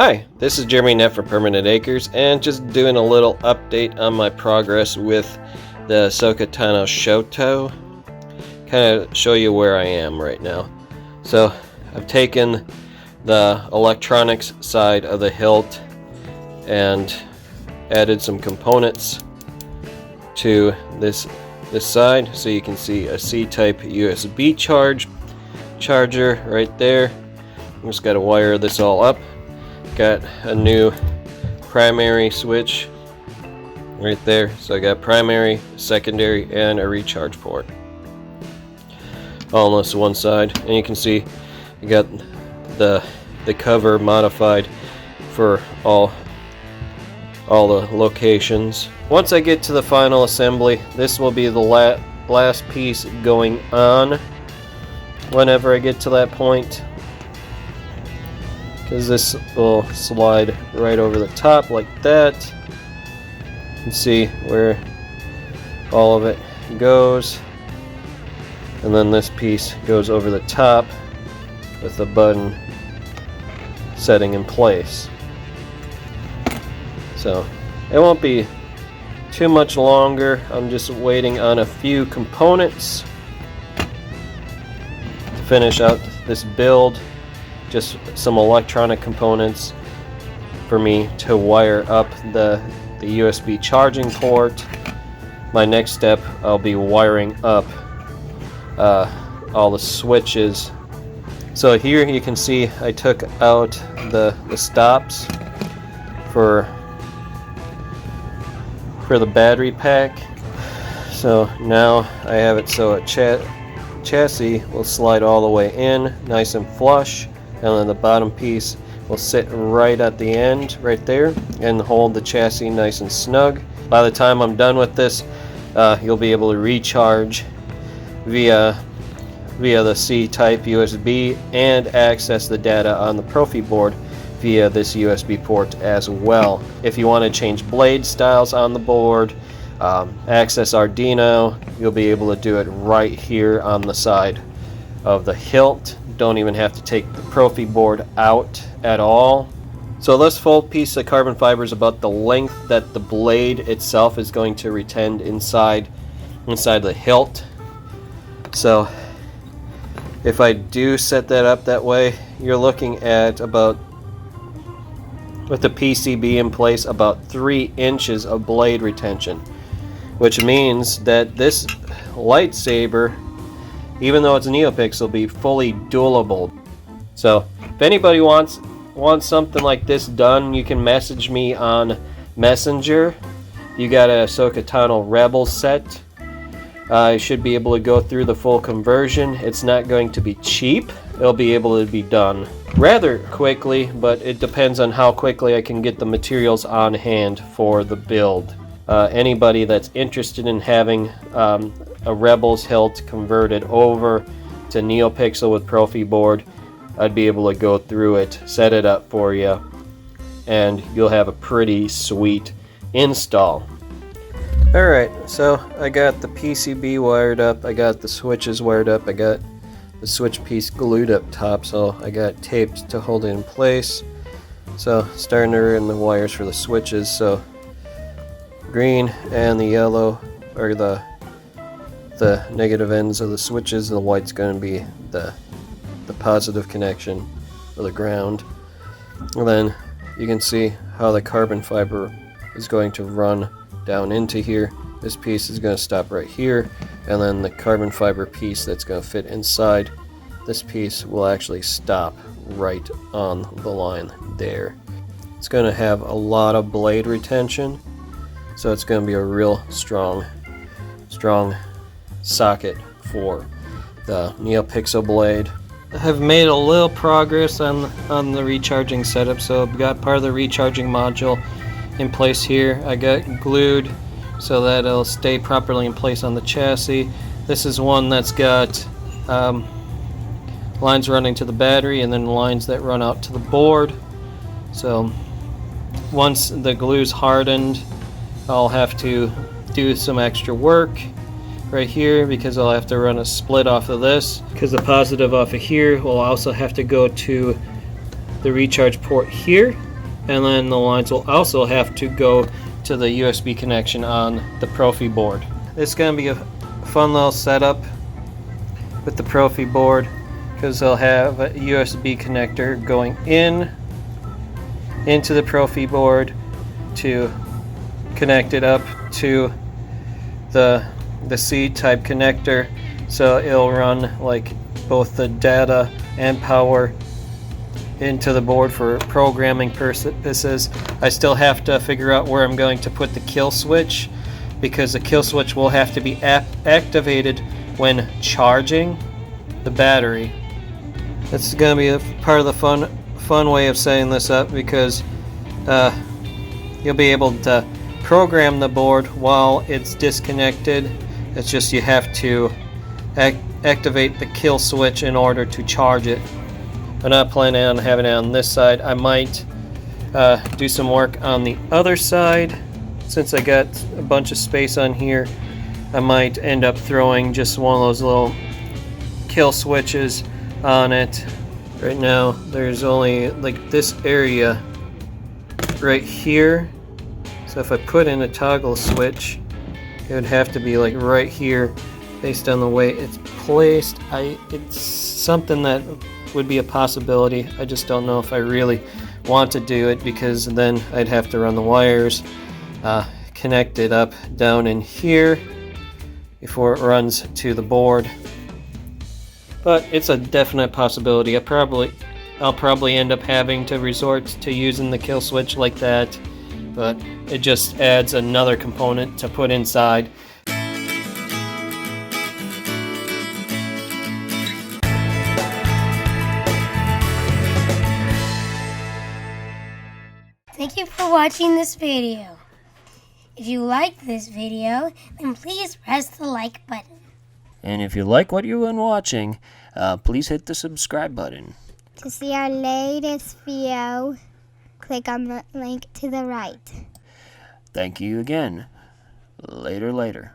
Hi, this is Jeremy Neff for Permanent Acres, and just doing a little update on my progress with the Ahsoka Tano Shoto. Kind of show you where I am right now. So I've taken the electronics side of the hilt and added some components to this side, so you can see a C-type USB charger right there. I'm just got to wire this all up. Got a new primary switch right there, so I got primary, secondary, and a recharge port all on this one side. And you can see I got the cover modified for all the locations. Once I get to the final assembly, this will be the last piece going on whenever I get to that point, because this will slide right over the top like that. You can see where all of it goes, and then this piece goes over the top with the button setting in place. So it won't be too much longer. I'm just waiting on a few components to finish out this build. Just some electronic components for me to wire up the USB charging port. My next step, I'll be wiring up all the switches. So here you can see I took out the stops for the battery pack. So now I have it so a chassis will slide all the way in nice and flush, and then the bottom piece will sit right at the end right there and hold the chassis nice and snug. By the time I'm done with this, you'll be able to recharge via the C-type USB and access the data on the Proffieboard via this USB port as well. If you want to change blade styles on the board, access Arduino, you'll be able to do it right here on the side of the hilt. Don't even have to take the Proffieboard out at all. So this full piece of carbon fiber is about the length that the blade itself is going to retain inside the hilt. So if I do set that up that way, you're looking at about, with the PCB in place, about 3 inches of blade retention, which means that this lightsaber, even though it's a Neopixel, will be fully dualable. So if anybody wants something like this done, you can message me on Messenger. You got a Ahsoka Tano Rebel set. I should be able to go through the full conversion. It's not going to be cheap. It'll be able to be done rather quickly, but it depends on how quickly I can get the materials on hand for the build. Anybody that's interested in having a Rebel's hilt converted over to Neopixel with Proffieboard, I'd be able to go through it, set it up for you, and you'll have a pretty sweet install. Alright, so I got the PCB wired up, I got the switches wired up, I got the switch piece glued up top, so I got tapes to hold it in place. So starting to run the wires for the switches, so green and the yellow are the negative ends of the switches, and the white's going to be the positive connection for the ground. And then you can see how the carbon fiber is going to run down into here. This piece is going to stop right here, and then the carbon fiber piece that's going to fit inside this piece will actually stop right on the line there. It's going to have a lot of blade retention, so it's going to be a real strong socket for the Neopixel blade. I have made a little progress on the recharging setup, so I've got part of the recharging module in place here. I got glued so that it'll stay properly in place on the chassis. This is one that's got lines running to the battery and then lines that run out to the board. So once the glue's hardened, I'll have to do some extra work right here, because I'll have to run a split off of this, because the positive off of here will also have to go to the recharge port here, and then the lines will also have to go to the USB connection on the Proffieboard. It's going to be a fun little setup with the Proffieboard, because they'll have a USB connector going into the Proffieboard to connect it up to the C-type connector, so it'll run like both the data and power into the board for programming purposes. I still have to figure out where I'm going to put the kill switch, because the kill switch will have to be activated when charging the battery. This is going to be a part of the fun way of setting this up, because you'll be able to program the board while it's disconnected. It's just you have to activate the kill switch in order to charge it. I'm not planning on having it on this side. I might do some work on the other side. Since I got a bunch of space on here, I might end up throwing just one of those little kill switches on it. Right now there's only like this area right here, so if I put in a toggle switch, it would have to be like right here based on the way it's placed. It's something that would be a possibility. I just don't know if I really want to do it, because then I'd have to run the wires, connect it up down in here before it runs to the board. But it's a definite possibility. I'll probably end up having to resort to using the kill switch like that, but it just adds another component to put inside. Thank you for watching this video. If you liked this video, then please press the like button. And if you like what you've been watching, please hit the subscribe button. To see our latest video, click on the link to the right. Thank you again. Later.